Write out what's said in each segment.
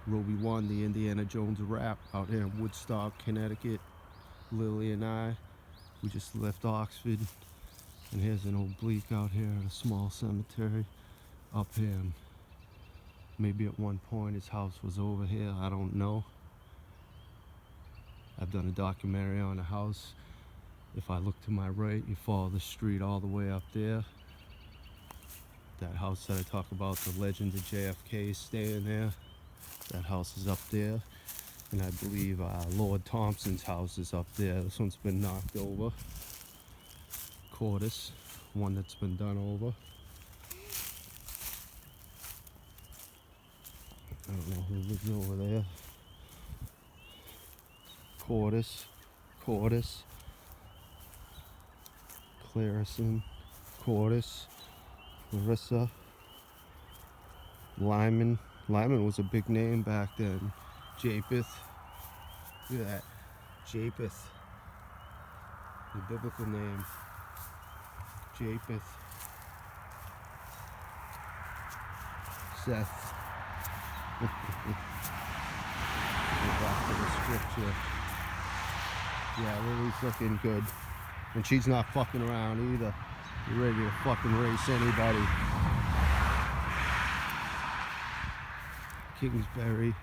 Roby won the Indiana Jones rap out here in Woodstock, Connecticut. Lily and I, we just left Oxford, and here's an oblique out here at a small cemetery up here. And maybe at one point his house was over here, I don't know. I've done a documentary on the house. If I look to my right, you follow the street all the way up there. That house that I talk about, the legend of JFK staying there, that house is up there. And I believe Lord Thompson's house is up there. This one's been knocked over. Cortis, one that's been done over. I don't know who lives over there. Cortis, Clarison, Cortis, Larissa, Lyman. Lyman was a big name back then. Japheth. Look at that. Japheth. The biblical name. Japheth. Seth. Go back to the scripture. Yeah, Lily's looking good. And she's not fucking around either. You're ready to fucking race anybody. Kingsbury.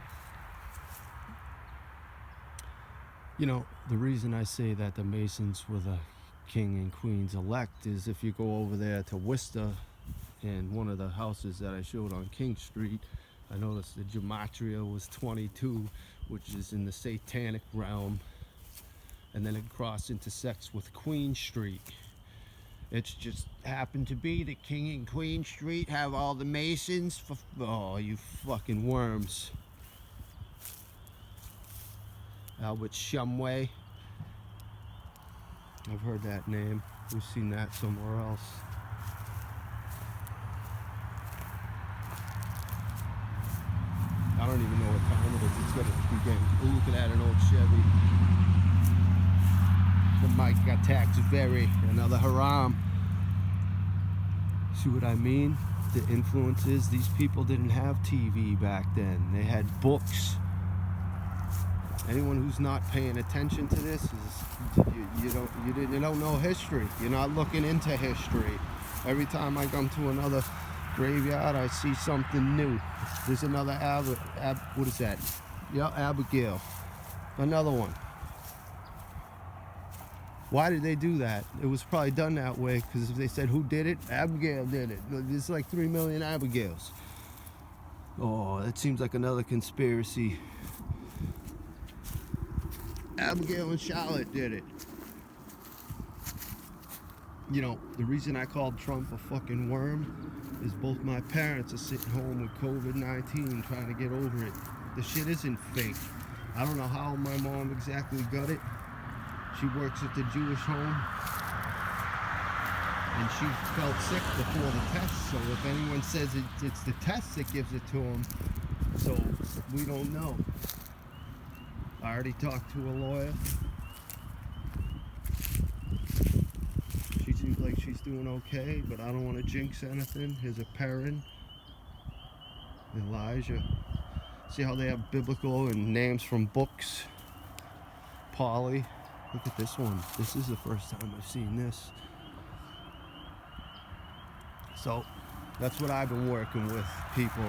You know, the reason I say that the Masons were the king and queen's elect is if you go over there to Worcester and one of the houses that I showed on King Street, I noticed the gematria was 22, which is in the satanic realm, and then it intersects with Queen Street. It's just happened to be that King and Queen Street have all the Masons. Oh, you fucking worms. Albert Shumway. I've heard that name. We've seen that somewhere else. I don't even know what time it is. It's gonna be getting. Oh, look at that, an old Chevy. The Mike attacks very. Another haram. See what I mean? The influences. These people didn't have TV back then. They had books. Anyone who's not paying attention to this is you don't know history. You're not looking into history. Every time I come to another graveyard, I see something new. There's another what is that? Yeah, Abigail. Another one. Why did they do that? It was probably done that way because if they said who did it, Abigail did it. There's like 3 million Abigails. Oh, that seems like another conspiracy. Abigail and Charlotte did it. You know, the reason I called Trump a fucking worm is both my parents are sitting home with COVID-19 trying to get over it. The shit isn't fake. I don't know how my mom exactly got it. She works at the Jewish home. And she felt sick before the test. So if anyone says it's the test that gives it to them, so we don't know. I already talked to a lawyer. She seems like she's doing okay, but I don't want to jinx anything. Here's a Perrin. Elijah. See how they have biblical and names from books? Polly. Look at this one. This is the first time I've seen this. So, that's what I've been working with, people.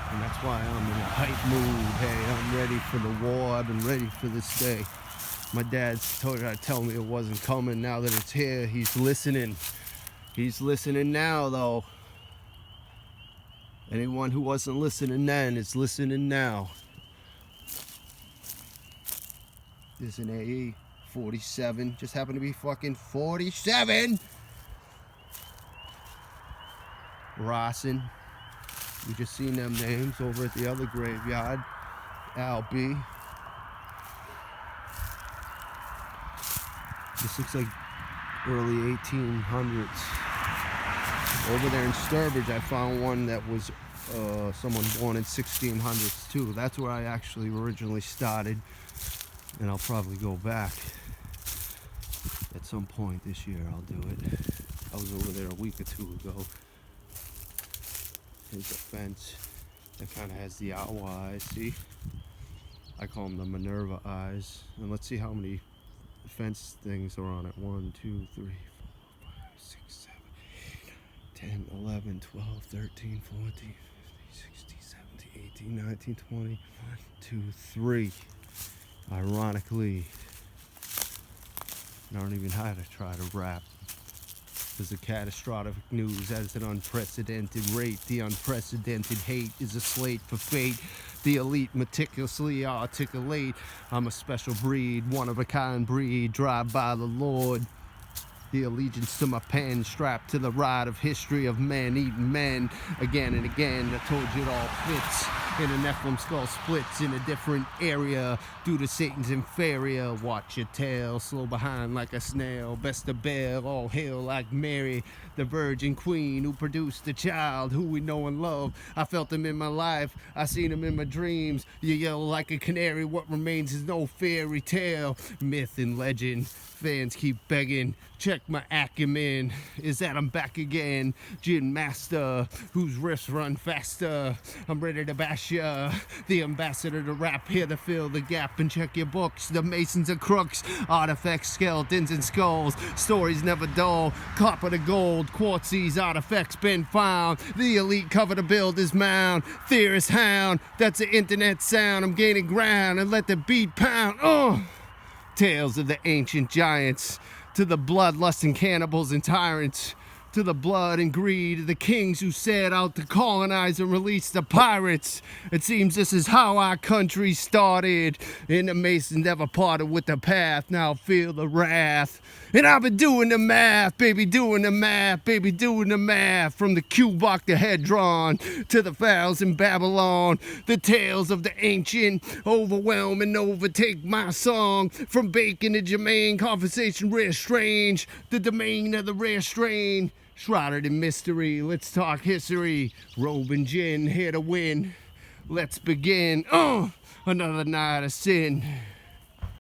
And that's why I'm in a hype mood. Hey, I'm ready for the war. I've been ready for this day. My dad's tell me it wasn't coming. Now that it's here, he's listening. He's listening now, though. Anyone who wasn't listening then is listening now. There's an AE 47. Just happened to be fucking 47. Rossin. We just seen them names over at the other graveyard. Al B. This looks like early 1800s. Over there in Sturbridge, I found one that was someone born in 1600s too. That's where I actually originally started, and I'll probably go back at some point this year. I'll do it. I was over there a week or two ago. Here's a fence. It kind of has the owl eyes, see? I call them the Minerva eyes. And let's see how many fence things are on it. 1, 2, 3, 4, 5, 6, 7, 8, 10, 11, 12, 13, 14, 15, 16, 17, 18, 19, 20, 1, 2, 3. Ironically, I don't even have to try to rap. There's a catastrophic news at an unprecedented rate. The unprecedented hate is a slate for fate. The elite meticulously articulate. I'm a special breed, one of a kind breed, drive by the Lord. The allegiance to my pen, strapped to the ride of history of men eating men. Again and again, I told you it all fits. In a Nephilim skull splits in a different area due to Satan's inferior. Watch your tail, slow behind like a snail. Best of Baal, all hail like Mary, the virgin queen who produced the child who we know and love. I felt him in my life, I seen him in my dreams. You yell like a canary, what remains is no fairy tale. Myth and legend, fans keep begging. Check my acumen, is that I'm back again. Gin master, whose riffs run faster. I'm ready to bash ya, the ambassador to rap, here to fill the gap and check your books. The Masons are crooks, artifacts, skeletons and skulls. Stories never dull, copper to gold. Quartz artifacts been found. The elite cover to build his mound. Theorist hound, that's the internet sound. I'm gaining ground and let the beat pound. Tales of the ancient giants, to the bloodlusting cannibals and tyrants, to the blood and greed of the kings who set out to colonize and release the pirates. It seems this is how our country started, and the Masons never parted with the path. Now feel the wrath. And I've been doing the math, baby, doing the math, baby, doing the math. From the Quinebaug, the head drawn, to the fowls in Babylon. The tales of the ancient overwhelm and overtake my song. From Bacon to Jermaine, conversation rare strange. The domain of the rare strain, shrouded in mystery. Let's talk history. Robe and gin, here to win. Let's begin. Another night of sin.